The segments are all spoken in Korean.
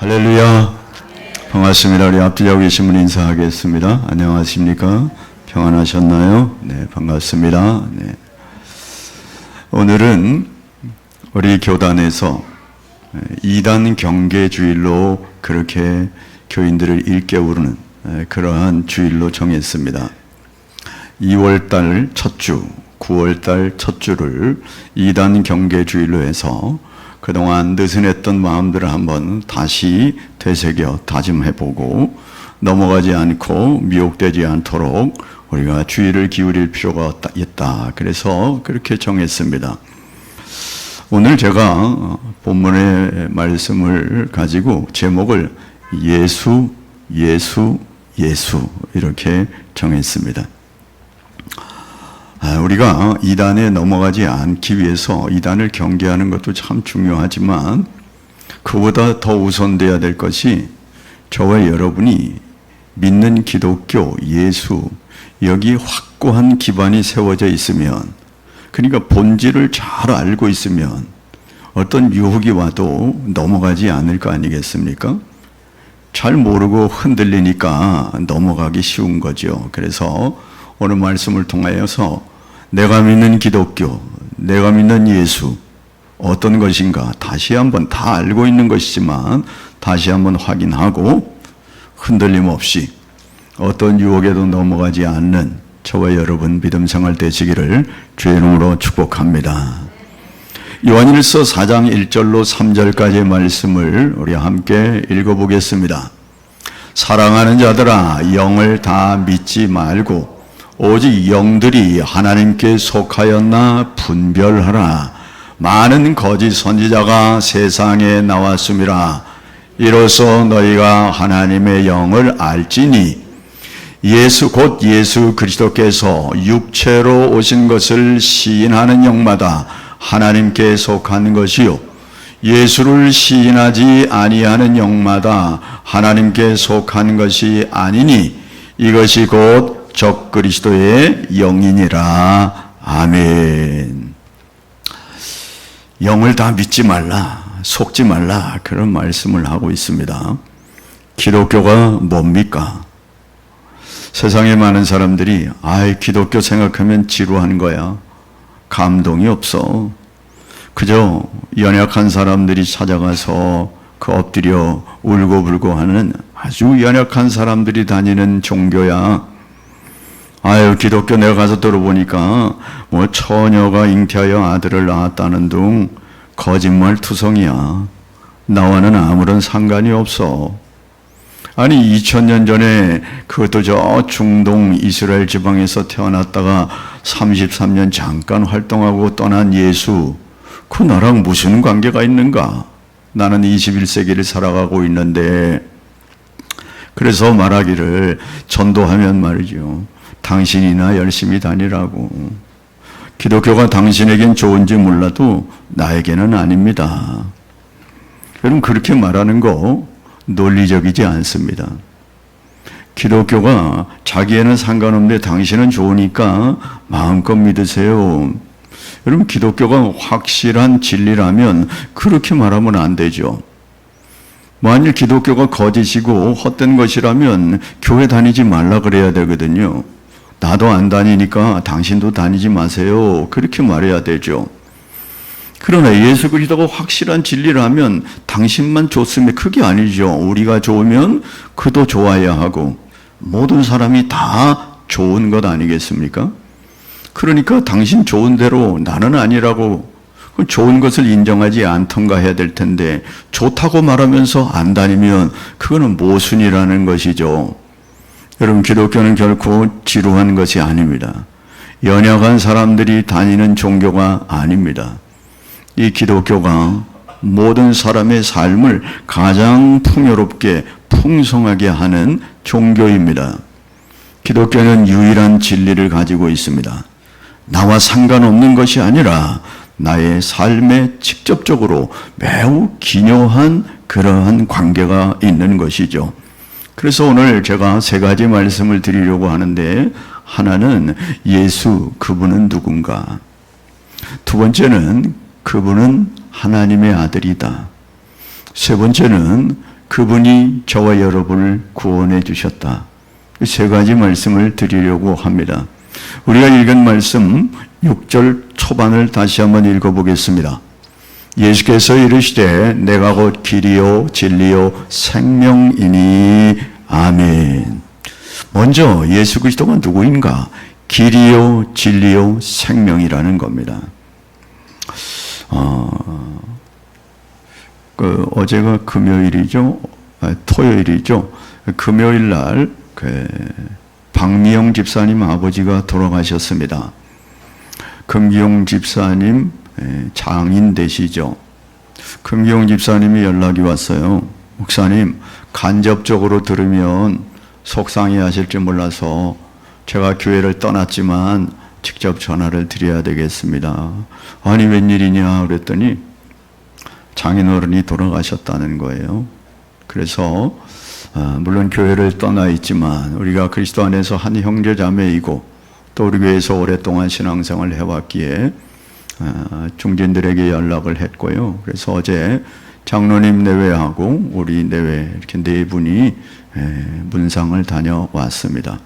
할렐루야. 반갑습니다. 우리 앞뒤하고 계신 분 인사하겠습니다. 안녕하십니까? 평안하셨나요? 네, 반갑습니다. 네. 오늘은 우리 교단에서 2단 경계주일로 그렇게 교인들을 일깨우는 그러한 주일로 정했습니다. 2월달 첫 주, 9월달 첫 주를 2단 경계주일로 해서 그동안 느슨했던 마음들을 한번 다시 되새겨 다짐해보고 넘어가지 않고 미혹되지 않도록 우리가 주의를 기울일 필요가 있다. 그래서 그렇게 정했습니다. 오늘 제가 본문의 말씀을 가지고 제목을 예수, 예수, 예수 이렇게 정했습니다. 우리가 이단에 넘어가지 않기 위해서 이단을 경계하는 것도 참 중요하지만 그보다 더 우선돼야 될 것이 저와 여러분이 믿는 기독교, 예수 여기 확고한 기반이 세워져 있으면, 그러니까 본질을 잘 알고 있으면 어떤 유혹이 와도 넘어가지 않을 거 아니겠습니까? 잘 모르고 흔들리니까 넘어가기 쉬운 거죠. 그래서 오늘 말씀을 통하여서 내가 믿는 기독교, 내가 믿는 예수 어떤 것인가 다시 한번 다 알고 있는 것이지만 다시 한번 확인하고 흔들림 없이 어떤 유혹에도 넘어가지 않는 저와 여러분 믿음 생활 되시기를 주의 이름으로 축복합니다. 요한일서 4장 1절로 3절까지의 말씀을 우리 함께 읽어보겠습니다. 사랑하는 자들아, 영을 다 믿지 말고 오직 영들이 하나님께 속하였나 분별하라. 많은 거짓 선지자가 세상에 나왔음이라. 이로써 너희가 하나님의 영을 알지니 예수 곧 예수 그리스도께서 육체로 오신 것을 시인하는 영마다 하나님께 속한 것이요 예수를 시인하지 아니하는 영마다 하나님께 속한 것이 아니니 이것이 곧 적그리스도의 영이니라. 아멘. 영을 다 믿지 말라, 속지 말라, 그런 말씀을 하고 있습니다. 기독교가 뭡니까? 세상에 많은 사람들이 기독교 생각하면 지루한 거야, 감동이 없어, 그저 연약한 사람들이 찾아가서 그 엎드려 울고불고 하는 아주 연약한 사람들이 다니는 종교야. 기독교 내가 가서 들어보니까 처녀가 잉태하여 아들을 낳았다는 둥 거짓말 투성이야. 나와는 아무런 상관이 없어. 2000년 전에 그것도 저 중동 이스라엘 지방에서 태어났다가 33년 잠깐 활동하고 떠난 예수, 그 나랑 무슨 관계가 있는가? 나는 21세기를 살아가고 있는데, 그래서 말하기를 전도하면 말이죠, 당신이나 열심히 다니라고. 기독교가 당신에겐 좋은지 몰라도 나에게는 아닙니다. 여러분, 그렇게 말하는 거 논리적이지 않습니다. 기독교가 자기에는 상관없는데 당신은 좋으니까 마음껏 믿으세요. 여러분, 기독교가 확실한 진리라면 그렇게 말하면 안 되죠. 만일 기독교가 거짓이고 헛된 것이라면 교회 다니지 말라 그래야 되거든요. 나도 안 다니니까 당신도 다니지 마세요, 그렇게 말해야 되죠. 그러나 예수 그리스도가 확실한 진리라면 당신만 좋으면 그게 아니죠. 우리가 좋으면 그도 좋아야 하고 모든 사람이 다 좋은 것 아니겠습니까? 그러니까 당신 좋은 대로 나는 아니라고 좋은 것을 인정하지 않던가 해야 될 텐데, 좋다고 말하면서 안 다니면 그거는 모순이라는 것이죠. 여러분, 기독교는 결코 지루한 것이 아닙니다. 연약한 사람들이 다니는 종교가 아닙니다. 이 기독교가 모든 사람의 삶을 가장 풍요롭게 풍성하게 하는 종교입니다. 기독교는 유일한 진리를 가지고 있습니다. 나와 상관없는 것이 아니라 나의 삶에 직접적으로 매우 기묘한 그러한 관계가 있는 것이죠. 그래서 오늘 제가 세 가지 말씀을 드리려고 하는데, 하나는 예수, 그분은 누군가. 두 번째는 그분은 하나님의 아들이다. 세 번째는 그분이 저와 여러분을 구원해 주셨다. 세 가지 말씀을 드리려고 합니다. 우리가 읽은 말씀 6절 초반을 다시 한번 읽어보겠습니다. 예수께서 이르시되 내가 곧 길이요 진리요 생명이니 아멘. 먼저 예수 그리스도가 누구인가? 길이요 진리요 생명이라는 겁니다. 어제가 금요일이죠. 토요일이죠. 금요일 날 박미영 집사님 아버지가 돌아가셨습니다. 금기용 집사님 장인 되시죠. 금기용 집사님이 연락이 왔어요. 목사님, 간접적으로 들으면 속상해 하실지 몰라서 제가 교회를 떠났지만 직접 전화를 드려야 되겠습니다. 아니 웬일이냐 그랬더니 장인어른이 돌아가셨다는 거예요. 그래서 물론 교회를 떠나 있지만 우리가 그리스도 안에서 한 형제자매이고 또 우리 교회에서 오랫동안 신앙생활을 해왔기에 중진들에게 연락을 했고요. 그래서 어제 장로님 내외하고 우리 내외 이렇게 네 분이 문상을 다녀왔습니다.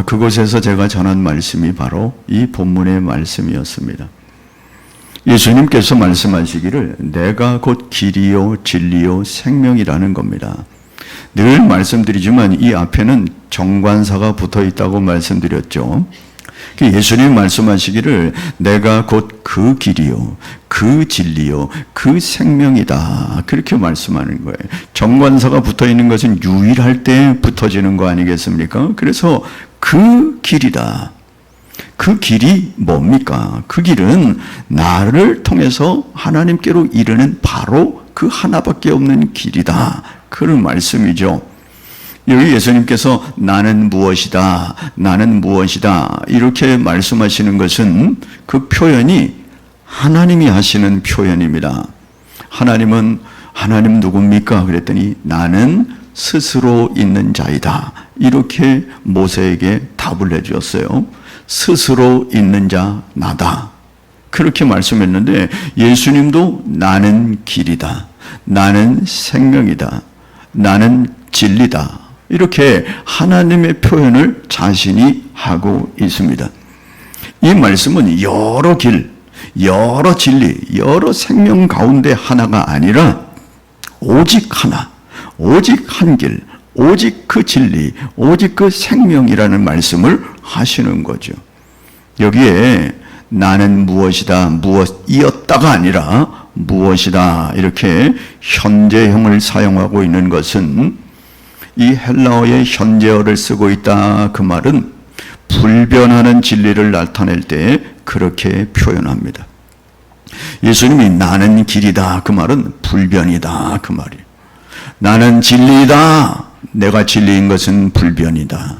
그곳에서 제가 전한 말씀이 바로 이 본문의 말씀이었습니다. 예수님께서 말씀하시기를 내가 곧 길이요 진리요 생명이라는 겁니다. 늘 말씀드리지만 이 앞에는 정관사가 붙어 있다고 말씀드렸죠. 예수님 말씀하시기를 내가 곧 그 길이요 그 진리요 그 생명이다 그렇게 말씀하는 거예요. 정관사가 붙어 있는 것은 유일할 때 붙어지는 거 아니겠습니까? 그래서 그 길이다. 그 길이 뭡니까? 그 길은 나를 통해서 하나님께로 이르는 바로 그 하나밖에 없는 길이다. 그런 말씀이죠. 여기 예수님께서 나는 무엇이다, 나는 무엇이다 이렇게 말씀하시는 것은 그 표현이 하나님이 하시는 표현입니다. 하나님 누굽니까? 그랬더니 나는 스스로 있는 자이다. 이렇게 모세에게 답을 해주었어요. 스스로 있는 자 나다. 그렇게 말씀했는데 예수님도 나는 길이다. 나는 생명이다. 나는 진리다. 이렇게 하나님의 표현을 자신이 하고 있습니다. 이 말씀은 여러 길, 여러 진리, 여러 생명 가운데 하나가 아니라 오직 하나, 오직 한 길, 오직 그 진리, 오직 그 생명이라는 말씀을 하시는 거죠. 여기에 나는 무엇이다, 무엇이었다가 아니라 무엇이다 이렇게 현재형을 사용하고 있는 것은 이 헬라어의 현재어를 쓰고 있다. 그 말은 불변하는 진리를 나타낼 때 그렇게 표현합니다. 예수님이 나는 길이다. 그 말은 불변이다. 그 말이에요. 나는 진리이다. 내가 진리인 것은 불변이다.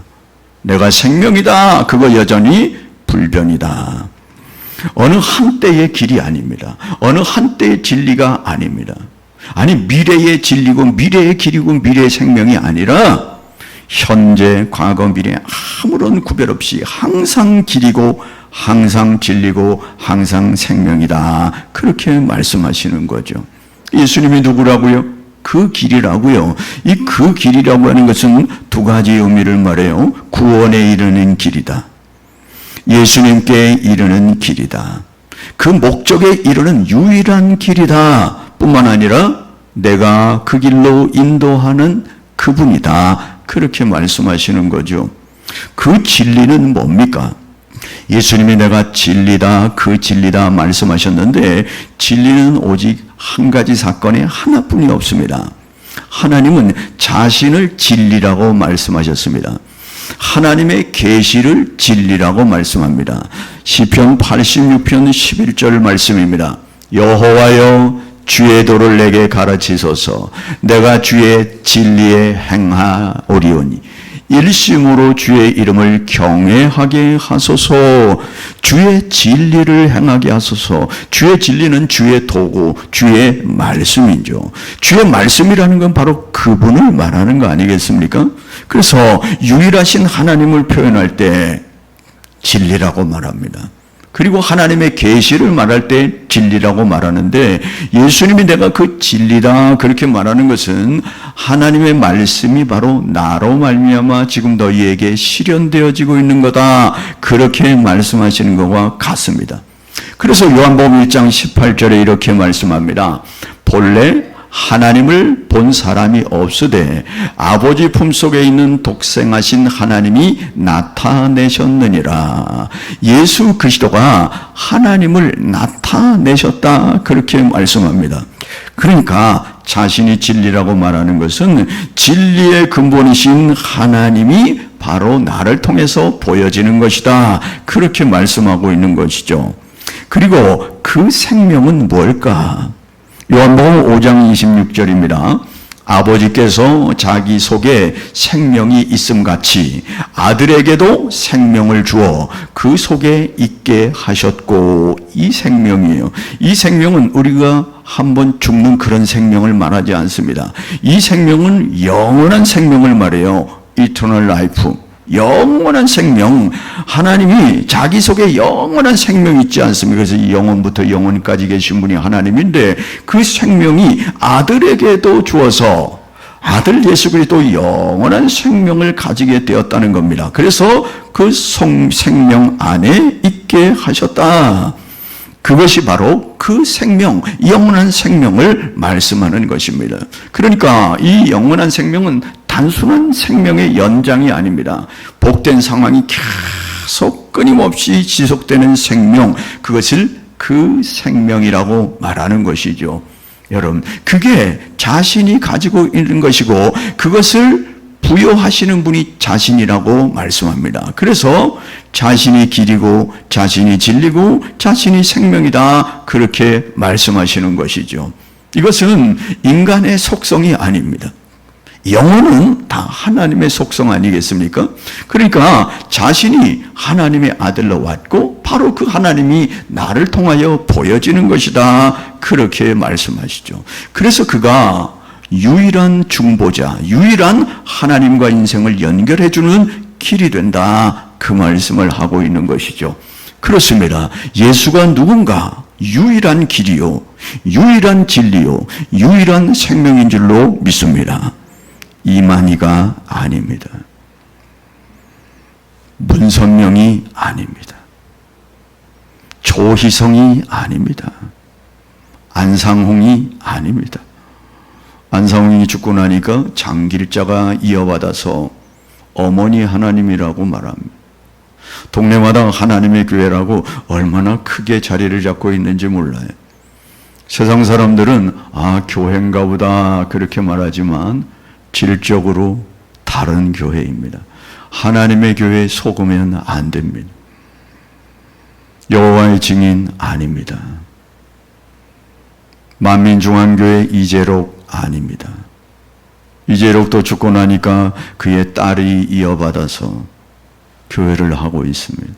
내가 생명이다. 그거 여전히 불변이다. 어느 한때의 길이 아닙니다. 어느 한때의 진리가 아닙니다. 아니 미래의 진리고 미래의 길이고 미래의 생명이 아니라 현재, 과거, 미래 아무런 구별 없이 항상 길이고 항상 진리고 항상 생명이다. 그렇게 말씀하시는 거죠. 예수님이 누구라고요? 그 길이라고요. 이 그 길이라고 하는 것은 두 가지 의미를 말해요. 구원에 이르는 길이다. 예수님께 이르는 길이다. 그 목적에 이르는 유일한 길이다. 뿐만 아니라 내가 그 길로 인도하는 그분이다. 그렇게 말씀하시는 거죠. 그 진리는 뭡니까? 예수님이 내가 진리다, 그 진리다 말씀하셨는데 진리는 오직 한 가지 사건에 하나뿐이 없습니다. 하나님은 자신을 진리라고 말씀하셨습니다. 하나님의 계시를 진리라고 말씀합니다. 시편 86편 11절 말씀입니다. 여호와여 주의 도를 내게 가르치소서. 내가 주의 진리에 행하오리오니 일심으로 주의 이름을 경외하게 하소서. 주의 진리를 행하게 하소서. 주의 진리는 주의 도구, 주의 말씀이죠. 주의 말씀이라는 건 바로 그분을 말하는 거 아니겠습니까? 그래서 유일하신 하나님을 표현할 때 진리라고 말합니다. 그리고 하나님의 계시를 말할 때 진리라고 말하는데, 예수님이 내가 그 진리다 그렇게 말하는 것은 하나님의 말씀이 바로 나로 말미암아 지금 너희에게 실현되어지고 있는 거다, 그렇게 말씀하시는 것과 같습니다. 그래서 요한복음 1장 18절에 이렇게 말씀합니다. 본래 하나님을 본 사람이 없으되 아버지 품속에 있는 독생하신 하나님이 나타내셨느니라. 예수 그리스도가 하나님을 나타내셨다, 그렇게 말씀합니다. 그러니까 자신이 진리라고 말하는 것은 진리의 근본이신 하나님이 바로 나를 통해서 보여지는 것이다, 그렇게 말씀하고 있는 것이죠. 그리고 그 생명은 뭘까? 요한복음 5장 26절입니다. 아버지께서 자기 속에 생명이 있음같이 아들에게도 생명을 주어 그 속에 있게 하셨고, 이 생명이에요. 이 생명은 우리가 한번 죽는 그런 생명을 말하지 않습니다. 이 생명은 영원한 생명을 말해요. Eternal life. 영원한 생명, 하나님이 자기 속에 영원한 생명이 있지 않습니까? 그래서 영원부터 영원까지 계신 분이 하나님인데, 그 생명이 아들에게도 주어서 아들 예수 그리스도 영원한 생명을 가지게 되었다는 겁니다. 그래서 그 생명 안에 있게 하셨다. 그것이 바로 그 생명, 영원한 생명을 말씀하는 것입니다. 그러니까 이 영원한 생명은 단순한 생명의 연장이 아닙니다. 복된 상황이 계속 끊임없이 지속되는 생명, 그것을 그 생명이라고 말하는 것이죠. 여러분, 그게 자신이 가지고 있는 것이고 그것을 부여하시는 분이 자신이라고 말씀합니다. 그래서 자신이 길이고 자신이 진리고 자신이 생명이다, 그렇게 말씀하시는 것이죠. 이것은 인간의 속성이 아닙니다. 영혼은 다 하나님의 속성 아니겠습니까? 그러니까 자신이 하나님의 아들로 왔고 바로 그 하나님이 나를 통하여 보여지는 것이다, 그렇게 말씀하시죠. 그래서 그가 유일한 중보자, 유일한 하나님과 인생을 연결해주는 길이 된다, 그 말씀을 하고 있는 것이죠. 그렇습니다. 예수가 누군가? 유일한 길이요, 유일한 진리요, 유일한 생명인 줄로 믿습니다. 이만희가 아닙니다. 문선명이 아닙니다. 조희성이 아닙니다. 안상홍이 아닙니다. 안상홍이 죽고 나니까 장길자가 이어받아서 어머니 하나님이라고 말합니다. 동네마다 하나님의 교회라고 얼마나 크게 자리를 잡고 있는지 몰라요. 세상 사람들은 교회인가 보다 그렇게 말하지만 질적으로 다른 교회입니다. 하나님의 교회에 속으면 안 됩니다. 여호와의 증인 아닙니다. 만민중앙교회 이재록 아닙니다. 이재록도 죽고 나니까 그의 딸이 이어받아서 교회를 하고 있습니다.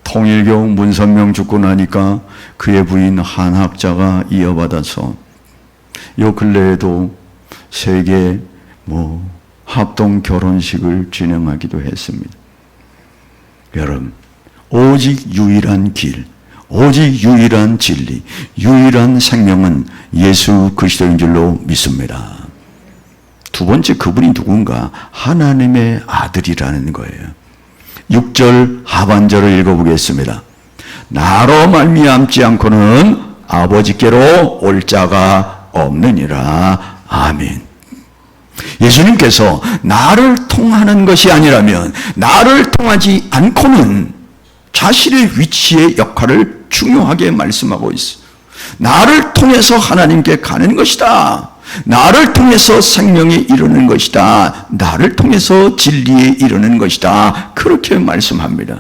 통일교 문선명 죽고 나니까 그의 부인 한학자가 이어받아서 요 근래에도 세계 합동 결혼식을 진행하기도 했습니다. 여러분, 오직 유일한 길, 오직 유일한 진리, 유일한 생명은 예수 그리스도인 줄로 믿습니다. 두 번째, 그분이 누군가? 하나님의 아들이라는 거예요. 6절 하반절을 읽어보겠습니다. 나로 말미암지 않고는 아버지께로 올 자가 없느니라. 아멘. 예수님께서 나를 통하는 것이 아니라면, 나를 통하지 않고는 자신의 위치의 역할을 중요하게 말씀하고 있어요. 나를 통해서 하나님께 가는 것이다. 나를 통해서 생명에 이르는 것이다. 나를 통해서 진리에 이르는 것이다. 그렇게 말씀합니다.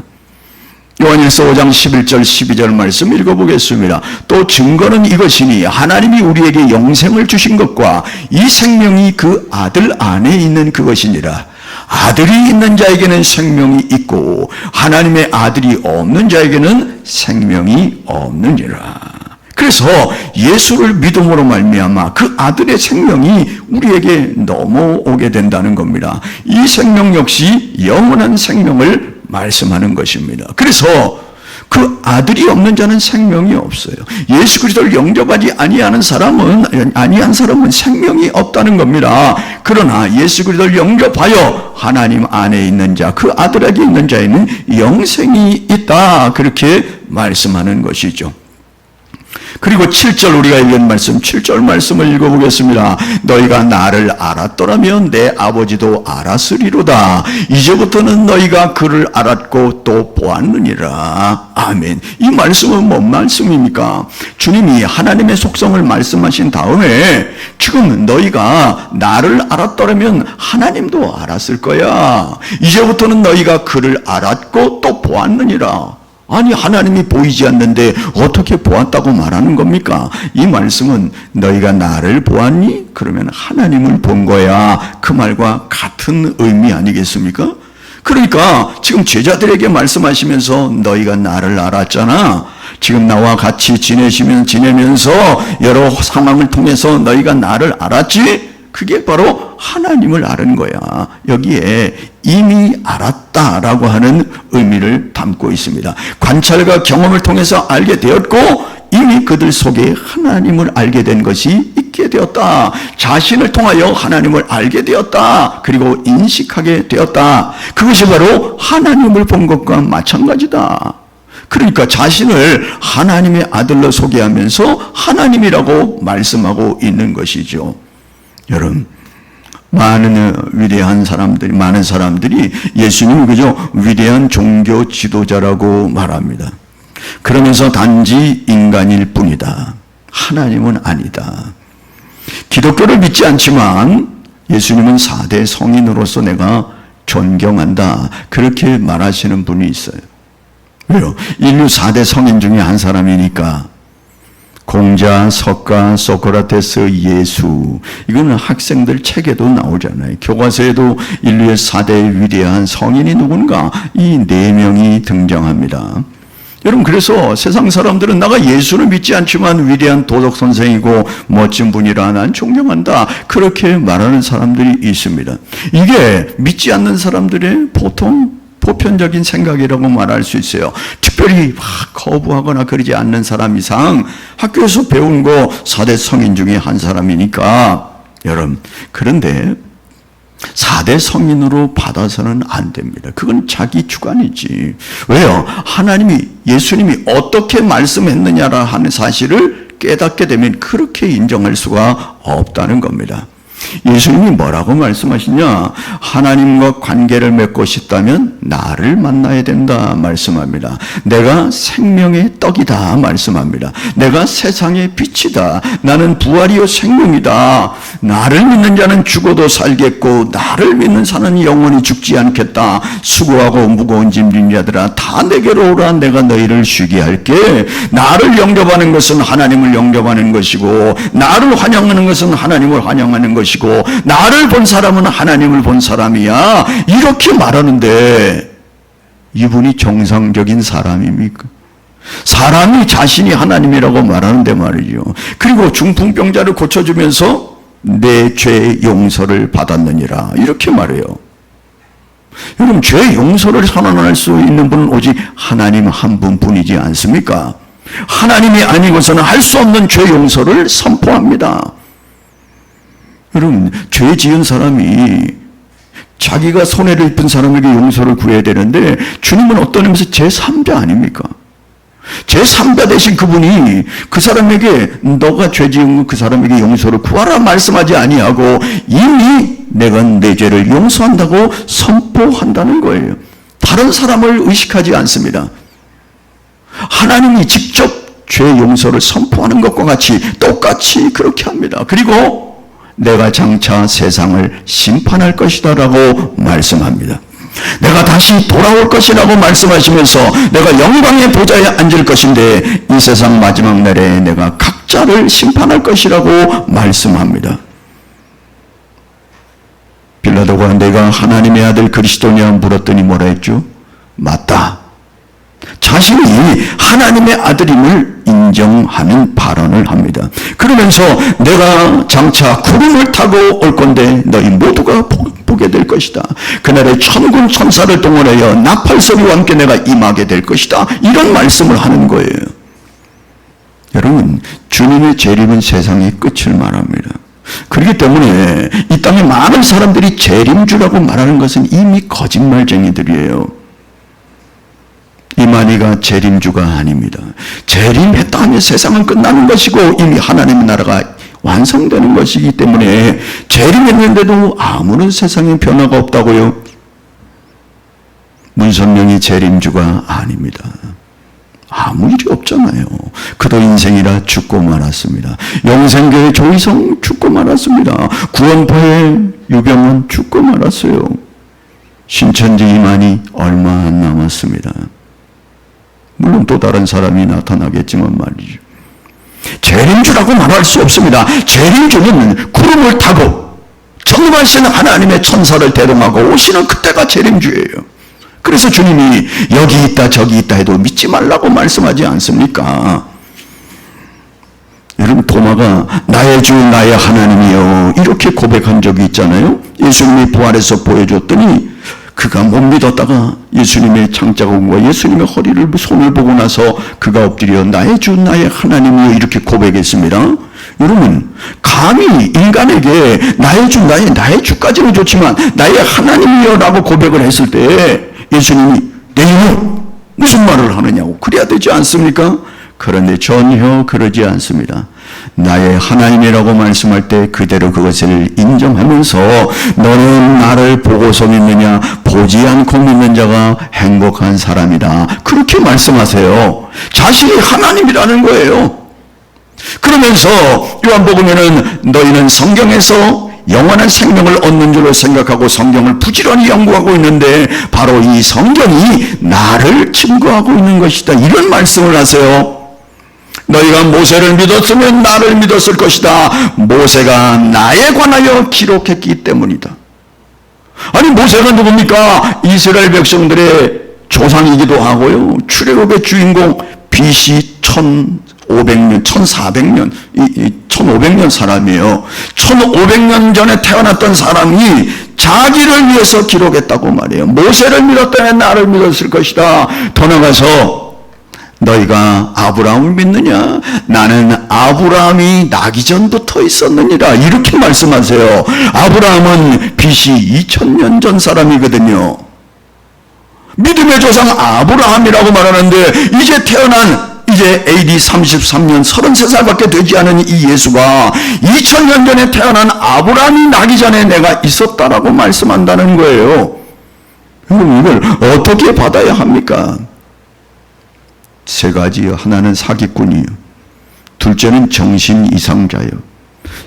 요한일서 5장 11절 12절 말씀 읽어보겠습니다. 또 증거는 이것이니 하나님이 우리에게 영생을 주신 것과 이 생명이 그 아들 안에 있는 그것이니라. 아들이 있는 자에게는 생명이 있고 하나님의 아들이 없는 자에게는 생명이 없느니라. 그래서 예수를 믿음으로 말미암아 그 아들의 생명이 우리에게 넘어오게 된다는 겁니다. 이 생명 역시 영원한 생명을 말씀하는 것입니다. 그래서 그 아들이 없는 자는 생명이 없어요. 예수 그리스도를 영접하지 아니한 사람은 생명이 없다는 겁니다. 그러나 예수 그리스도를 영접하여 하나님 안에 있는 자, 그 아들에게 있는 자에는 영생이 있다. 그렇게 말씀하는 것이죠. 그리고 7절 우리가 읽은 말씀, 7절 말씀을 읽어보겠습니다. 너희가 나를 알았더라면 내 아버지도 알았으리로다. 이제부터는 너희가 그를 알았고 또 보았느니라. 아멘. 이 말씀은 뭔 말씀입니까? 주님이 하나님의 속성을 말씀하신 다음에 지금 너희가 나를 알았더라면 하나님도 알았을 거야. 이제부터는 너희가 그를 알았고 또 보았느니라. 아니, 하나님이 보이지 않는데 어떻게 보았다고 말하는 겁니까? 이 말씀은 너희가 나를 보았니? 그러면 하나님을 본 거야. 그 말과 같은 의미 아니겠습니까? 그러니까 지금 제자들에게 말씀하시면서 너희가 나를 알았잖아. 지금 나와 같이 지내면서 여러 상황을 통해서 너희가 나를 알았지? 그게 바로 하나님을 아는 거야. 여기에 이미 알았다라고 하는 의미를 담고 있습니다. 관찰과 경험을 통해서 알게 되었고 이미 그들 속에 하나님을 알게 된 것이 있게 되었다. 자신을 통하여 하나님을 알게 되었다. 그리고 인식하게 되었다. 그것이 바로 하나님을 본 것과 마찬가지다. 그러니까 자신을 하나님의 아들로 소개하면서 하나님이라고 말씀하고 있는 것이죠. 여러분, 많은 사람들이 예수님을 그저 위대한 종교 지도자라고 말합니다. 그러면서 단지 인간일 뿐이다. 하나님은 아니다. 기독교를 믿지 않지만 예수님은 4대 성인으로서 내가 존경한다. 그렇게 말하시는 분이 있어요. 왜요? 인류 4대 성인 중에 한 사람이니까. 공자, 석가, 소크라테스, 예수. 이거는 학생들 책에도 나오잖아요. 교과서에도 인류의 4대 위대한 성인이 누군가, 이 4명이 등장합니다. 여러분, 그래서 세상 사람들은 나가 예수를 믿지 않지만 위대한 도덕 선생이고 멋진 분이라 난 존경한다. 그렇게 말하는 사람들이 있습니다. 이게 믿지 않는 사람들의 보편적인 생각이라고 말할 수 있어요. 특별히 막 거부하거나 그러지 않는 사람 이상 학교에서 배운 거 4대 성인 중에 한 사람이니까. 여러분, 그런데 4대 성인으로 받아서는 안 됩니다. 그건 자기 주관이지. 왜요? 예수님이 어떻게 말씀했느냐라 하는 사실을 깨닫게 되면 그렇게 인정할 수가 없다는 겁니다. 예수님이 뭐라고 말씀하시냐? 하나님과 관계를 맺고 싶다면 나를 만나야 된다 말씀합니다. 내가 생명의 떡이다 말씀합니다. 내가 세상의 빛이다. 나는 부활이요 생명이다. 나를 믿는 자는 죽어도 살겠고 나를 믿는 자는 영원히 죽지 않겠다. 수고하고 무거운 짐진 자들아 다 내게로 오라. 내가 너희를 쉬게 할게. 나를 영접하는 것은 하나님을 영접하는 것이고 나를 환영하는 것은 하나님을 환영하는 것이고 나를 본 사람은 하나님을 본 사람이야. 이렇게 말하는데 이분이 정상적인 사람입니까? 사람이 자신이 하나님이라고 말하는데 말이죠. 그리고 중풍병자를 고쳐주면서 내 죄 용서를 받았느니라 이렇게 말해요. 여러분, 죄 용서를 선언할 수 있는 분은 오직 하나님 한 분뿐이지 않습니까? 하나님이 아니고서는 할 수 없는 죄 용서를 선포합니다. 여러분, 죄 지은 사람이 자기가 손해를 입은 사람에게 용서를 구해야 되는데 주님은 어떤 의미에서 제3자 아닙니까? 제3자 대신 그분이 그 사람에게 너가 죄 지은 그 사람에게 용서를 구하라 말씀하지 아니하고 이미 내가 내 죄를 용서한다고 선포한다는 거예요. 다른 사람을 의식하지 않습니다. 하나님이 직접 죄 용서를 선포하는 것과 같이 똑같이 그렇게 합니다. 그리고 내가 장차 세상을 심판할 것이다 라고 말씀합니다. 내가 다시 돌아올 것이라고 말씀하시면서 내가 영광의 보좌에 앉을 것인데 이 세상 마지막 날에 내가 각자를 심판할 것이라고 말씀합니다. 빌라도가 내가 하나님의 아들 그리스도냐 물었더니 뭐라 했죠? 맞다. 자신이 하나님의 아들임을 인정하는 발언을 합니다. 그러면서 내가 장차 구름을 타고 올 건데 너희 모두가 보게 될 것이다. 그날에 천군 천사를 동원하여 나팔 소리와 함께 내가 임하게 될 것이다. 이런 말씀을 하는 거예요. 여러분, 주님의 재림은 세상의 끝을 말합니다. 그렇기 때문에 이 땅에 많은 사람들이 재림주라고 말하는 것은 이미 거짓말쟁이들이에요. 이만희가 재림주가 아닙니다. 재림했다 하면 세상은 끝나는 것이고 이미 하나님의 나라가 완성되는 것이기 때문에 재림했는데도 아무런 세상에 변화가 없다고요? 문선명이 재림주가 아닙니다. 아무 일이 없잖아요. 그도 인생이라 죽고 말았습니다. 영생교회 조희성 죽고 말았습니다. 구원파의 유병원 죽고 말았어요. 신천지 이만희 얼마 안 남았습니다. 물론 또 다른 사람이 나타나겠지만 말이죠. 재림주라고 말할 수 없습니다. 재림주는 구름을 타고 전능하신 하나님의 천사를 대동하고 오시는 그때가 재림주예요. 그래서 주님이 여기 있다 저기 있다 해도 믿지 말라고 말씀하지 않습니까? 여러분, 도마가 나의 주 나의 하나님이여 이렇게 고백한 적이 있잖아요. 예수님이 부활해서 보여줬더니 그가 못 믿었다가 예수님의 장자국과 예수님의 허리를 손을 보고 나서 그가 엎드려 나의 주 나의 하나님이여 이렇게 고백했습니다. 여러분, 감히 인간에게 나의 주 나의 주까지는 좋지만 나의 하나님이여 라고 고백을 했을 때 예수님이 내 이놈 무슨 말을 하느냐고 그래야 되지 않습니까? 그런데 전혀 그러지 않습니다. 나의 하나님이라고 말씀할 때 그대로 그것을 인정하면서 너는 나를 보고서 믿느냐 보지 않고 믿는 자가 행복한 사람이다. 그렇게 말씀하세요. 자신이 하나님이라는 거예요. 그러면서 요한복음에는 너희는 성경에서 영원한 생명을 얻는 줄로 생각하고 성경을 부지런히 연구하고 있는데 바로 이 성경이 나를 증거하고 있는 것이다. 이런 말씀을 하세요. 너희가 모세를 믿었으면 나를 믿었을 것이다. 모세가 나에 관하여 기록했기 때문이다. 아니, 모세가 누굽니까? 이스라엘 백성들의 조상이기도 하고요. 출애굽의 주인공 BC 1500년, 1400년, 1500년 사람이에요. 1500년 전에 태어났던 사람이 자기를 위해서 기록했다고 말해요. 모세를 믿었다면 나를 믿었을 것이다. 더 나가서 너희가 아브라함을 믿느냐? 나는 아브라함이 나기 전부터 있었느니라. 이렇게 말씀하세요. 아브라함은 BC 2000년 전 사람이거든요. 믿음의 조상 아브라함이라고 말하는데 이제 태어난 이제 AD 33년 33살밖에 되지 않은 이 예수가 2000년 전에 태어난 아브라함이 나기 전에 내가 있었다라고 말씀한다는 거예요. 여러분, 이걸 어떻게 받아야 합니까? 세 가지요. 하나는 사기꾼이요. 둘째는 정신 이상자요.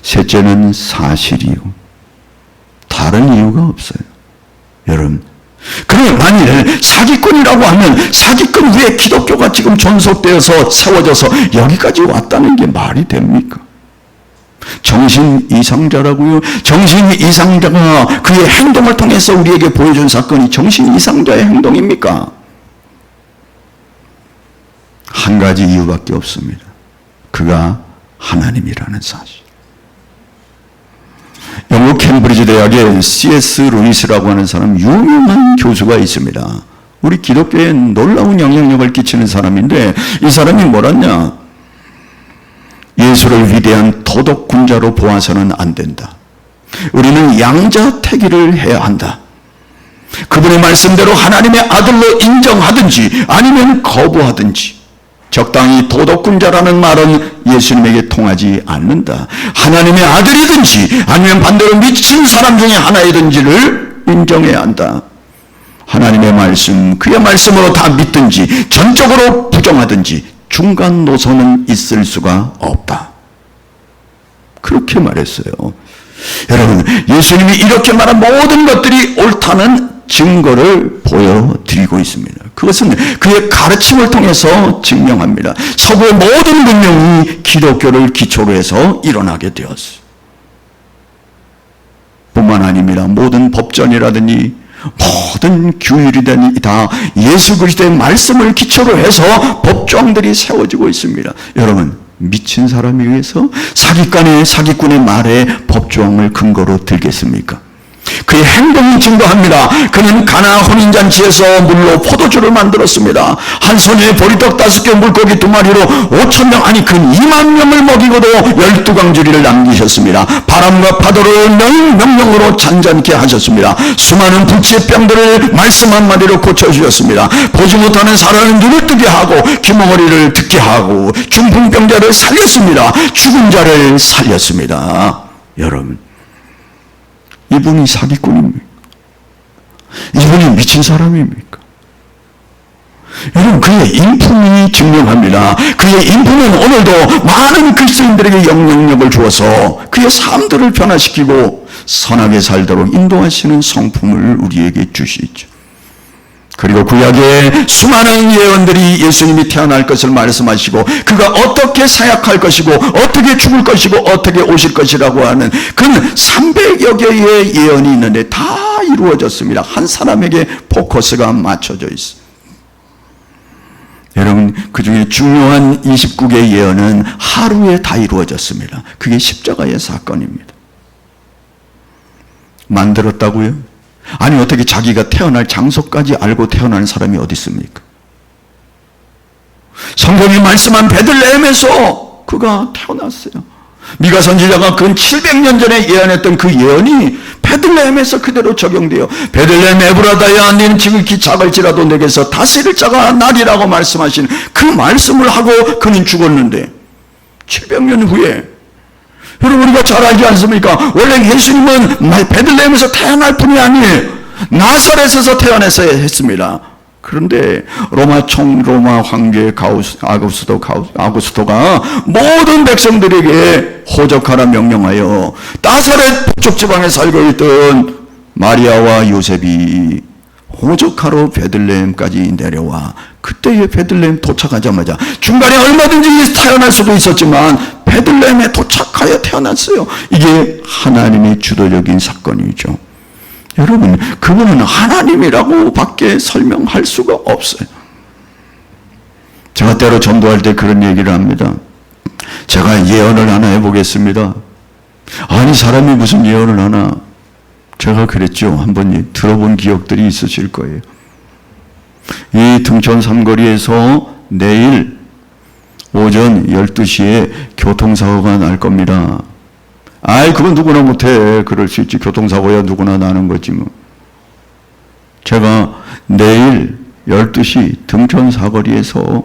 셋째는 사실이요. 다른 이유가 없어요. 여러분, 그럼 만일 사기꾼이라고 하면 사기꾼 위에 기독교가 지금 존속되어서 세워져서 여기까지 왔다는 게 말이 됩니까? 정신 이상자라고요? 정신 이상자가 그의 행동을 통해서 우리에게 보여준 사건이 정신 이상자의 행동입니까? 한 가지 이유밖에 없습니다. 그가 하나님이라는 사실. 영국 캠브리지 대학에 C.S. 루이스라고 하는 사람, 유명한 교수가 있습니다. 우리 기독교에 놀라운 영향력을 끼치는 사람인데 이 사람이 뭐랬냐? 예수를 위대한 도덕군자로 보아서는 안 된다. 우리는 양자택일을 해야 한다. 그분의 말씀대로 하나님의 아들로 인정하든지 아니면 거부하든지 적당히 도덕군자라는 말은 예수님에게 통하지 않는다. 하나님의 아들이든지 아니면 반대로 미친 사람 중에 하나이든지를 인정해야 한다. 하나님의 말씀, 그의 말씀으로 다 믿든지 전적으로 부정하든지 중간 노선은 있을 수가 없다. 그렇게 말했어요. 여러분, 예수님이 이렇게 말한 모든 것들이 옳다는 증거를 보여드리고 있습니다. 그것은 그의 가르침을 통해서 증명합니다. 서구의 모든 문명이 기독교를 기초로 해서 일어나게 되었어요. 뿐만 아닙니다. 모든 법전이라든지 모든 규율이라든지 다 예수 그리스도의 말씀을 기초로 해서 법조항들이 세워지고 있습니다. 여러분, 미친 사람에 의해서 사기꾼의 말에 법조항을 근거로 들겠습니까? 그의 행동이 증거합니다. 그는 가나 혼인잔치에서 물로 포도주를 만들었습니다. 한 손에 보리떡 5개 물고기 2마리로 5,000명 아니 근 2만 명을 먹이고도 12강주리를 남기셨습니다. 바람과 파도를 명령으로 잔잔케 하셨습니다. 수많은 불치의 병들을 말씀 한마디로 고쳐주셨습니다. 보지 못하는 사람은 눈을 뜨게 하고 귀머거리를 듣게 하고 중풍병자를 살렸습니다. 죽은 자를 살렸습니다. 여러분, 이분이 사기꾼입니까? 이분이 미친 사람입니까? 여러분, 그의 인품이 증명합니다. 그의 인품은 오늘도 많은 그리스도인들에게 영향력을 주어서 그의 삶들을 변화시키고 선하게 살도록 인도하시는 성품을 우리에게 주시죠. 그리고 구약에 수많은 예언들이 예수님이 태어날 것을 말씀하시고 그가 어떻게 사역할 것이고 어떻게 죽을 것이고 어떻게 오실 것이라고 하는 그 300여 개의 예언이 있는데 다 이루어졌습니다. 한 사람에게 포커스가 맞춰져 있습니다. 여러분, 그 중에 중요한 29개의 예언은 하루에 다 이루어졌습니다. 그게 십자가의 사건입니다. 만들었다고요? 아니 어떻게 자기가 태어날 장소까지 알고 태어난 사람이 어디 있습니까? 성경이 말씀한 베들레헴에서 그가 태어났어요. 미가 선지자가 근 700년 전에 예언했던 그 예언이 베들레헴에서 그대로 적용돼요. 베들레헴 에브라다야 너는 지극히 작을지라도 내게서 다스릴 자가 나리라고 말씀하신 그 말씀을 하고 그는 죽었는데 700년 후에 여러분, 우리가 잘 알지 않습니까? 원래 예수님은 베들레헴에서 태어날 뿐이 아니에요. 나사렛에서 태어나서 했습니다. 그런데 로마 황제 아구스토가 모든 백성들에게 호적하라 명령하여 나사렛 북쪽 지방에 살고 있던 마리아와 요셉이 호적하러 베들레헴까지 내려와 그때의 베들레헴 도착하자마자 중간에 얼마든지 태어날 수도 있었지만 베들레헴에 도착하여 태어났어요. 이게 하나님의 주도적인 사건이죠. 여러분, 그분은 하나님이라고 밖에 설명할 수가 없어요. 제가 때로 전도할 때 그런 얘기를 합니다. 제가 예언을 하나 해보겠습니다. 아니 사람이 무슨 예언을 하나. 제가 그랬죠. 한번 들어본 기억들이 있으실 거예요. 이 등촌 삼거리에서 내일 오전 12시에 교통사고가 날 겁니다. 아이 그건 누구나 못해. 그럴 수 있지. 교통사고야 누구나 나는 거지 뭐. 제가 내일 12시 등촌 사거리에서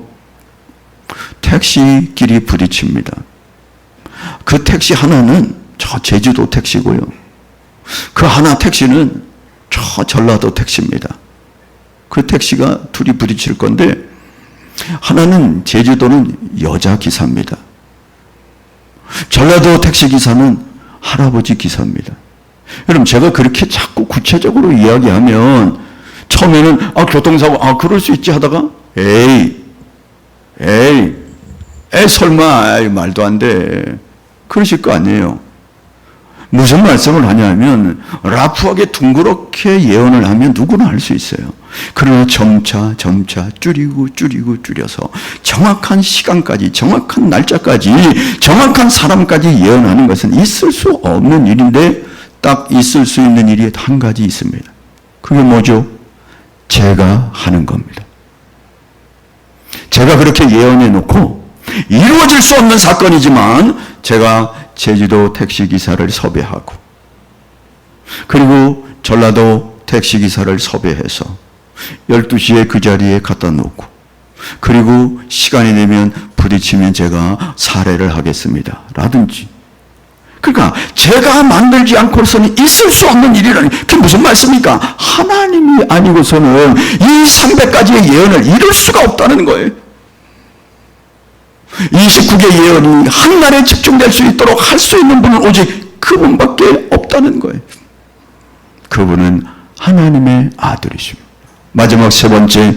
택시끼리 부딪힙니다. 그 택시 하나는 저 제주도 택시고요. 그 하나 택시는 저 전라도 택시입니다. 그 택시가 둘이 부딪힐 건데 하나는 제주도는 여자 기사입니다. 전라도 택시 기사는 할아버지 기사입니다. 여러분 제가 그렇게 자꾸 구체적으로 이야기하면 처음에는 교통사고 그럴 수 있지 하다가 에이 설마 말도 안 돼. 그러실 거 아니에요. 무슨 말씀을 하냐면 라프하게 둥그렇게 예언을 하면 누구나 할 수 있어요. 그러나 점차 줄여서 정확한 시간까지 정확한 날짜까지 정확한 사람까지 예언하는 것은 있을 수 없는 일인데 딱 있을 수 있는 일이 한 가지 있습니다. 그게 뭐죠? 제가 하는 겁니다. 제가 그렇게 예언해 놓고 이루어질 수 없는 사건이지만 제가 제주도 택시기사를 섭외하고 그리고 전라도 택시기사를 섭외해서 12시에 그 자리에 갖다 놓고 그리고 시간이 되면 부딪히면 제가 사례를 하겠습니다. 라든지. 그러니까 제가 만들지 않고서는 있을 수 없는 일이라니 그게 무슨 말씀입니까? 하나님이 아니고서는 이 300가지의 예언을 이룰 수가 없다는 거예요. 29개 예언이 한 날에 집중될 수 있도록 할 수 있는 분은 오직 그분밖에 없다는 거예요. 그분은 하나님의 아들이십니다. 마지막 세 번째,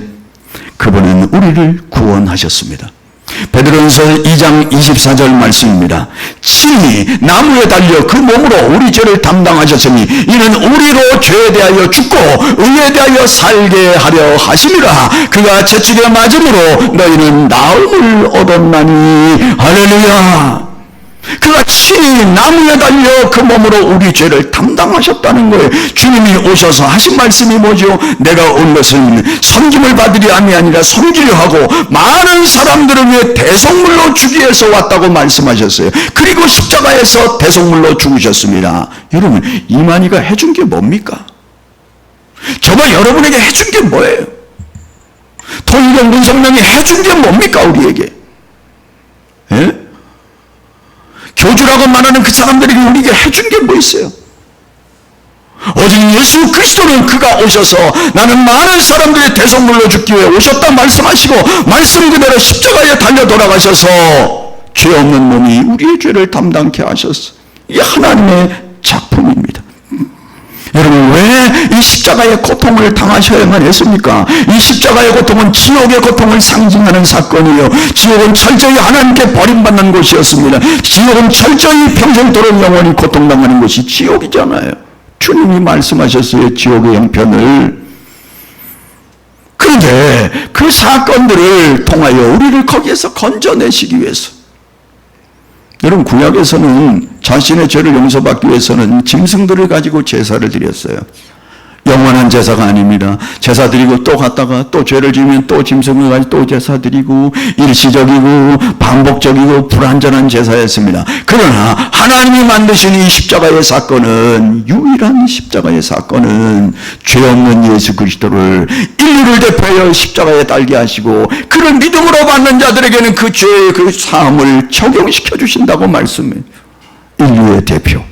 그분은 우리를 구원하셨습니다. 베드로전서 2장 24절 말씀입니다. 친히 나무에 달려 그 몸으로 우리 죄를 담당하셨으니 이는 우리로 죄에 대하여 죽고 의에 대하여 살게 하려 하심이라. 그가 채찍에 맞음으로 너희는 나음을 얻었나니. 할렐루야. 그가 친히 나무에 달려 그 몸으로 우리 죄를 담당하셨다는 거예요. 주님이 오셔서 하신 말씀이 뭐죠? 내가 온 것은 섬김을 받으려 함이 아니라 섬기려 하고 많은 사람들을 위해 대속물로 주기 위해서 왔다고 말씀하셨어요. 그리고 십자가에서 대속물로 죽으셨습니다. 여러분, 이만희가 해준 게 뭡니까? 저가 여러분에게 해준 게 뭐예요? 통일경 문성명이 해준 게 뭡니까, 우리에게? 예? 교주라고 말하는 그 사람들이 우리에게 해준 게 뭐 있어요? 오직 예수 그리스도는 그가 오셔서 나는 많은 사람들의 대속물로 죽기 위해 오셨다 말씀하시고 말씀 그대로 십자가에 달려 돌아가셔서 죄 없는 몸이 우리의 죄를 담당케 하셨어요. 이게 하나님의 작품입니다. 여러분, 왜 이 십자가의 고통을 당하셔야만 했습니까? 이 십자가의 고통은 지옥의 고통을 상징하는 사건이에요. 지옥은 철저히 하나님께 버림받는 곳이었습니다. 지옥은 철저히 평생도록 영원히 고통당하는 곳이 지옥이잖아요. 주님이 말씀하셨어요, 지옥의 형편을. 그런데 그 사건들을 통하여 우리를 거기에서 건져내시기 위해서, 여러분, 구약에서는 자신의 죄를 용서받기 위해서는 짐승들을 가지고 제사를 드렸어요. 영원한 제사가 아닙니다. 제사 드리고 또 갔다가 또 죄를 지으면 또 짐승을 가지고 또 제사 드리고 일시적이고 반복적이고 불완전한 제사였습니다. 그러나 하나님이 만드신 이 십자가의 사건은, 유일한 십자가의 사건은 죄 없는 예수 그리스도를 인류를 대표하여 십자가에 달게 하시고 그를 믿음으로 받는 자들에게는 그 죄의 그 사함을 적용시켜 주신다고 말씀해요. 인류의 대표.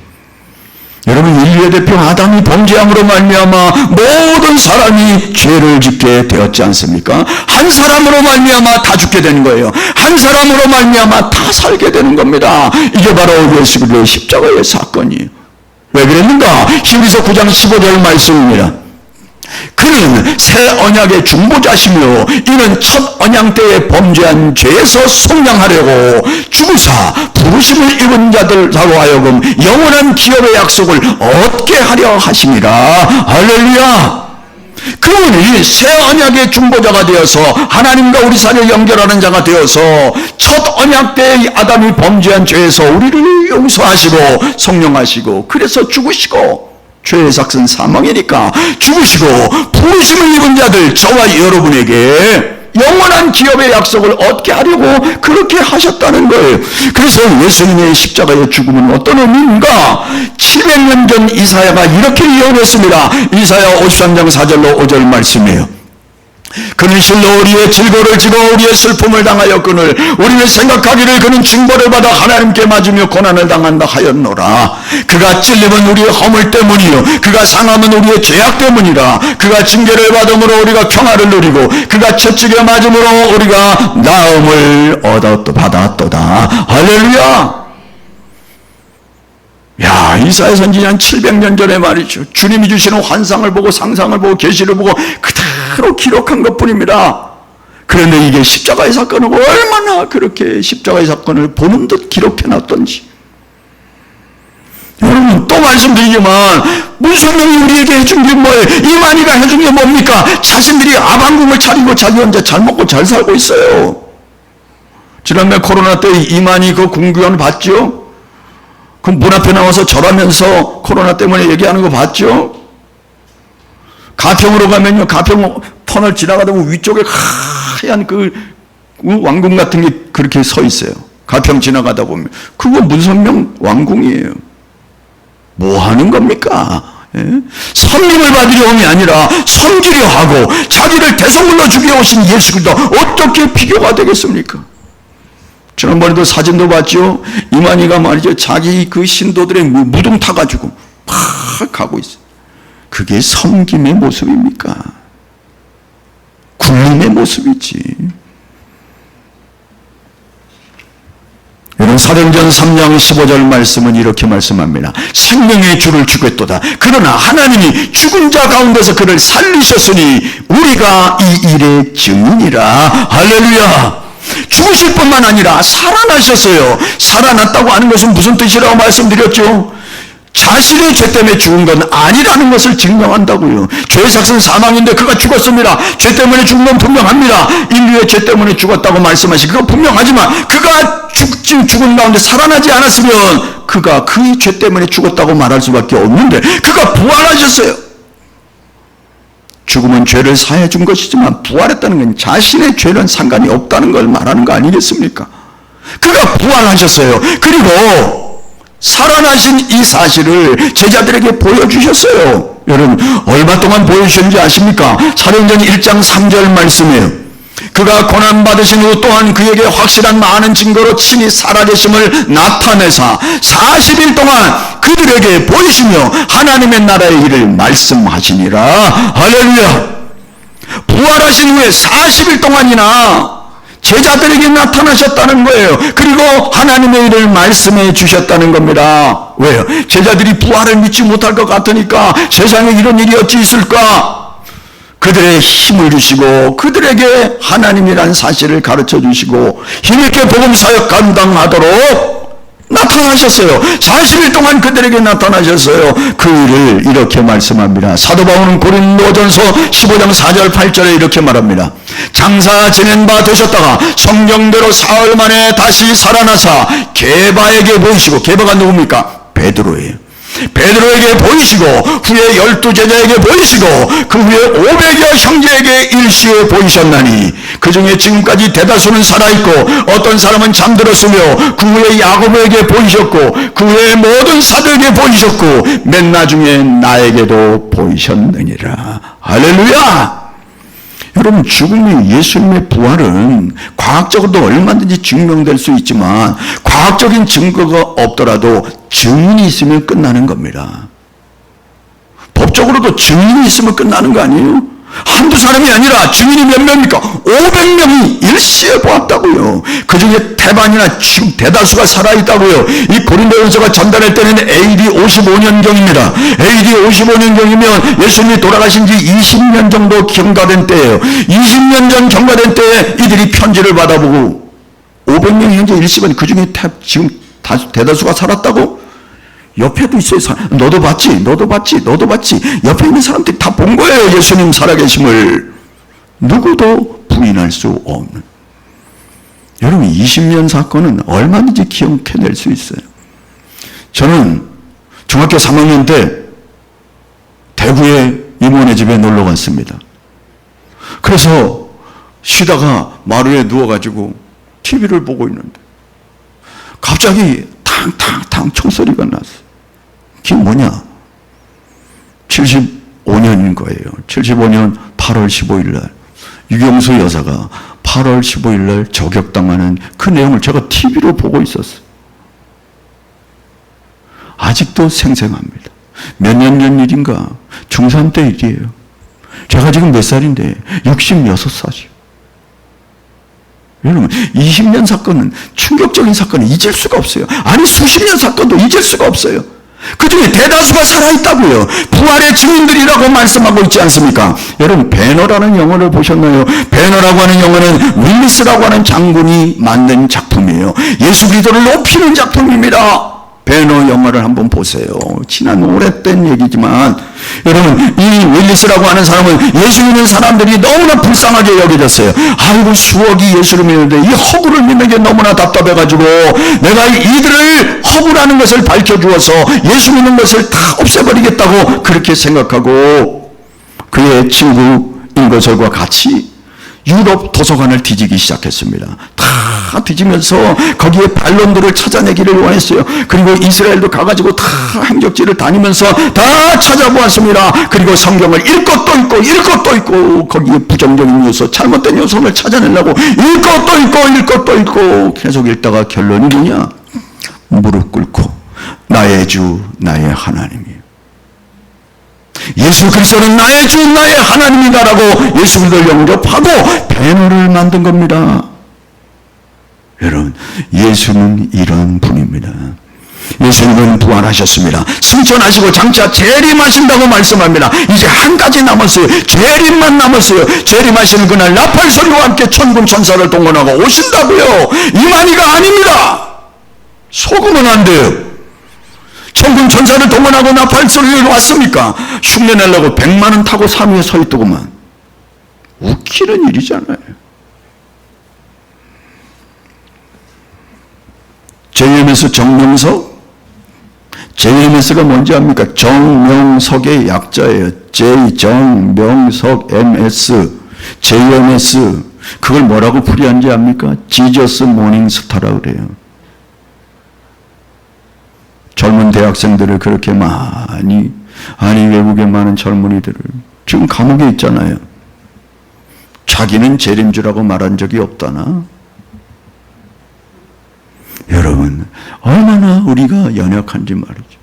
여러분, 인류의 대표 아담이 범죄함으로 말미암아 모든 사람이 죄를 짓게 되었지 않습니까? 한 사람으로 말미암아 다 죽게 되는 거예요. 한 사람으로 말미암아 다 살게 되는 겁니다. 이게 바로 예수 그리스도의 십자가의 사건이에요. 왜 그랬는가? 히브리서 9장 15절 말씀입니다. 그는 새 언약의 중보자시며 이는 첫 언약 때에 범죄한 죄에서 속량하려고 죽으사 부르심을 입은 자들로 하여금 영원한 기업의 약속을 얻게 하려 하심이라. 할렐루야. 그분이 새 언약의 중보자가 되어서 하나님과 우리 사이를 연결하는 자가 되어서 첫 언약 때 아담이 범죄한 죄에서 우리를 용서하시고 속량하시고 그래서 죽으시고, 죄의 삭은 사망이니까 죽으시고 부르심을 입은 자들, 저와 여러분에게 영원한 기업의 약속을 얻게 하려고 그렇게 하셨다는 거예요. 그래서 예수님의 십자가의 죽음은 어떤 의미인가? 700년 전 이사야가 이렇게 예언했습니다. 이사야 53장 4절로 5절 말씀이에요. 그는 실로 우리의 질고를 지고 우리의 슬픔을 당하였거늘 우리는 생각하기를 그는 징벌을 받아 하나님께 맞으며 고난을 당한다 하였노라. 그가 찔림은 우리의 허물 때문이요 그가 상함은 우리의 죄악 때문이라. 그가 징계를 받음으로 우리가 평화를 누리고 그가 채찍에 맞음으로 우리가 나음을 받았도다. 할렐루야. 야, 이사야 선지자 한 700년 전에 말이죠. 주님이 주시는 환상을 보고 상상을 보고 계시를 보고 그대로 기록한 것뿐입니다. 그런데 이게 십자가의 사건을 얼마나 그렇게 십자가의 사건을 보는 듯 기록해놨던지. 여러분, 또 말씀드리지만 문성명이 우리에게 해준 게 뭐예요? 이만희가 해준 게 뭡니까? 자신들이 아방궁을 차리고 자기 혼자 잘 먹고 잘 살고 있어요. 지난해 코로나 때 이만희 그 궁교원 봤죠? 그 문 앞에 나와서 절하면서 코로나 때문에 얘기하는 거 봤죠? 가평으로 가면요, 가평 터널 지나가다 보면 위쪽에 하얀 그 왕궁 같은 게 그렇게 서 있어요. 가평 지나가다 보면. 그거 문성명 왕궁이에요. 뭐 하는 겁니까? 예? 섬김을 받으려 옴이 아니라 섬기려 하고 자기를 대속물로 주게 오신 예수 그리스도 어떻게 비교가 되겠습니까? 지난번에도 사진도 봤죠? 이만희가 말이죠, 자기 그 신도들의 무등 타가지고 막 가고 있어요. 그게 섬김의 모습입니까? 굴림의 모습이지. 여러분, 사도행전 3장 15절 말씀은 이렇게 말씀합니다. 생명의 주를 주겠도다. 그러나 하나님이 죽은 자 가운데서 그를 살리셨으니 우리가 이 일의 증인이라. 할렐루야. 죽으실 뿐만 아니라 살아나셨어요. 살아났다고 하는 것은 무슨 뜻이라고 말씀드렸죠? 자신의 죄 때문에 죽은 건 아니라는 것을 증명한다고요. 죄의 삭은 사망인데 그가 죽었습니다. 죄 때문에 죽은 건 분명합니다. 인류의 죄 때문에 죽었다고 말씀하시 그거 분명하지만 그가 죽은 가운데 살아나지 않았으면 그가 그 죄 때문에 죽었다고 말할 수밖에 없는데 그가 부활하셨어요. 죽음은 죄를 사해 준 것이지만 부활했다는 건 자신의 죄는 상관이 없다는 걸 말하는 거 아니겠습니까? 그가 부활하셨어요. 그리고 살아나신 이 사실을 제자들에게 보여주셨어요. 여러분 얼마 동안 보여주셨는지 아십니까? 사도행전 1장 3절 말씀이에요. 그가 고난받으신 후 또한 그에게 확실한 많은 증거로 친히 살아계심을 나타내사 40일 동안 그들에게 보이시며 하나님의 나라의 일을 말씀하시니라. 할렐루야. 부활하신 후에 40일 동안이나 제자들에게 나타나셨다는 거예요. 그리고 하나님의 일을 말씀해 주셨다는 겁니다. 왜요? 제자들이 부활을 믿지 못할 것 같으니까 세상에 이런 일이 어찌 있을까? 그들의 힘을 주시고 그들에게 하나님이란 사실을 가르쳐 주시고 힘있게 복음사역 감당하도록 나타나셨어요. 40일 동안 그들에게 나타나셨어요. 그 일을 이렇게 말씀합니다. 사도 바울은 고린도전서 15장 4절 8절에 이렇게 말합니다. 장사 지낸 바 되셨다가 성경대로 사흘 만에 다시 살아나사 게바에게 보이시고, 게바가 누굽니까? 베드로예요. 베드로에게 보이시고 후에 12제자에게 보이시고 그 후에 500여 형제에게 일시에 보이셨나니 그 중에 지금까지 대다수는 살아있고 어떤 사람은 잠들었으며 그 후에 야고보에게 보이셨고 그 후에 모든 사도에게 보이셨고 맨 나중에 나에게도 보이셨느니라. 할렐루야. 여러분 죽음이 예수님의 부활은 과학적으로도 얼마든지 증명될 수 있지만 과학적인 증거가 없더라도 증인이 있으면 끝나는 겁니다. 법적으로도 증인이 있으면 끝나는 거 아니에요? 한두 사람이 아니라 증인이 몇 명입니까? 500명이 일시에 보았다고요. 그 중에 태반이나 지금 대다수가 살아있다고요. 이 고린도전서가 전달할 때는 AD 55년경입니다. AD 55년경이면 예수님이 돌아가신 지 20년 정도 경과된 때예요. 20년 전 경과된 때에 이들이 편지를 받아보고 500명 현재 일시간 그 중에 지금 대다수가 살았다고? 옆에도 있어요. 너도 봤지? 너도 봤지? 너도 봤지? 옆에 있는 사람들이 다 본 거예요. 예수님 살아계심을. 누구도 부인할 수 없는. 여러분 20년 사건은 얼마든지 기억해낼 수 있어요. 저는 중학교 3학년 때 대구의 이모네 집에 놀러 갔습니다. 그래서 쉬다가 마루에 누워가지고 TV를 보고 있는데 갑자기 탕탕탕 총소리가 났어요. 그게 뭐냐? 75년인 거예요. 75년 8월 15일 날 유경수 여사가 8월 15일 날 저격당하는 그 내용을 제가 TV로 보고 있었어요. 아직도 생생합니다. 몇 년 전 일인가? 중3 때 일이에요. 제가 지금 몇 살인데 66살이요. 여러분 20년 사건은 충격적인 사건은 잊을 수가 없어요. 아니 수십 년 사건도 잊을 수가 없어요. 그중에 대다수가 살아있다고요. 부활의 증인들이라고 말씀하고 있지 않습니까? 여러분 배너라는 영화를 보셨나요? 배너라고 하는 영화는 윌리스라고 하는 장군이 만든 작품이에요. 예수 그리스도를 높이는 작품입니다. 배너 영화를 한번 보세요. 지난 오래된 얘기지만 여러분 이 윌리스라고 하는 사람은 예수 믿는 사람들이 너무나 불쌍하게 여겨졌어요. 아이고 수억이 예수를 믿는데 이 허구를 믿는 게 너무나 답답해가지고 내가 이들을 허구라는 것을 밝혀주어서 예수 믿는 것을 다 없애버리겠다고 그렇게 생각하고 그의 친구 인거설과 같이 유럽 도서관을 뒤지기 시작했습니다. 다 뒤지면서 거기에 반론들을 찾아내기를 원했어요. 그리고 이스라엘도 가가지고 다 행적지를 다니면서 다 찾아보았습니다. 그리고 성경을 읽고 또 읽고 읽고 또 읽고 거기에 부정적인 요소, 잘못된 요소를 찾아내려고 읽고 또 읽고 읽고 또 읽고 계속 읽다가 결론이 뭐냐? 무릎 꿇고 나의 주 나의 하나님이에요. 예수 그리스도는 나의 주 나의 하나님이다라고 예수 그리스도를 영접하고 배너를 만든 겁니다. 여러분 예수는 이런 분입니다. 예수님은 부활하셨습니다. 승천하시고 장차 재림하신다고 말씀합니다. 이제 한 가지 남았어요. 재림만 남았어요. 재림하시는 그날 나팔 소리와 함께 천군 천사를 동원하고 오신다고요. 이만희가 아닙니다. 속으면 안 돼요. 천군 천사를 동원하고 나팔소리를 왔습니까? 흉내내려고 100만원 타고 산 위에 서 있더구만. 웃기는 일이잖아요. JMS 정명석? JMS가 뭔지 압니까? 정명석의 약자예요. J 정명석 MS JMS. 그걸 뭐라고 풀이한지 압니까? 지저스 모닝스타라고 그래요. 젊은 대학생들을 그렇게 많이, 외국에 많은 젊은이들을 지금 감옥에 있잖아요. 자기는 재림주라고 말한 적이 없다나? 여러분, 얼마나 우리가 연약한지 말이죠.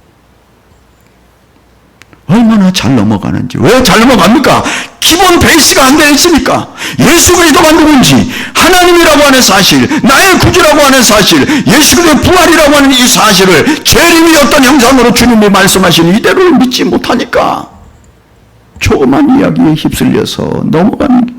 얼마나 잘 넘어가는지. 왜 잘 넘어갑니까? 기본 베이스가 안 되어 있으니까. 예수 그리스도가 누군지, 하나님이라고 하는 사실, 나의 구주라고 하는 사실, 예수 그리스도의 부활이라고 하는 이 사실을 재림이 어떤 형상으로 주님이 말씀하시는 이대로를 믿지 못하니까 조그만 이야기에 휩쓸려서 넘어가는 게.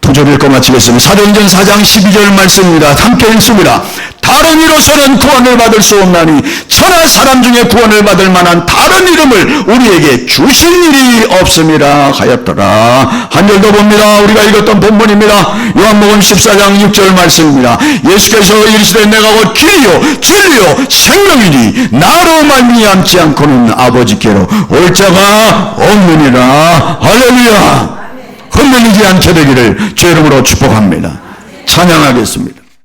두 절 읽고 마치겠습니다. 사도행전 4장 12절 말씀입니다. 함께 읽습니다. 다른 이로서는 구원을 받을 수 없나니 천하 사람 중에 구원을 받을 만한 다른 이름을 우리에게 주신 일이 없음이라 하였더라. 한 절 더 봅니다. 우리가 읽었던 본문입니다. 요한복음 14장 6절 말씀입니다. 예수께서 이르시되 내가 곧 길이요 진리요 생명이니 나로 말미암지 않고는 아버지께로 올 자가 없느니라. 할렐루야. 흔들리지 않게 되기를 주의 이름으로 축복합니다. 찬양하겠습니다.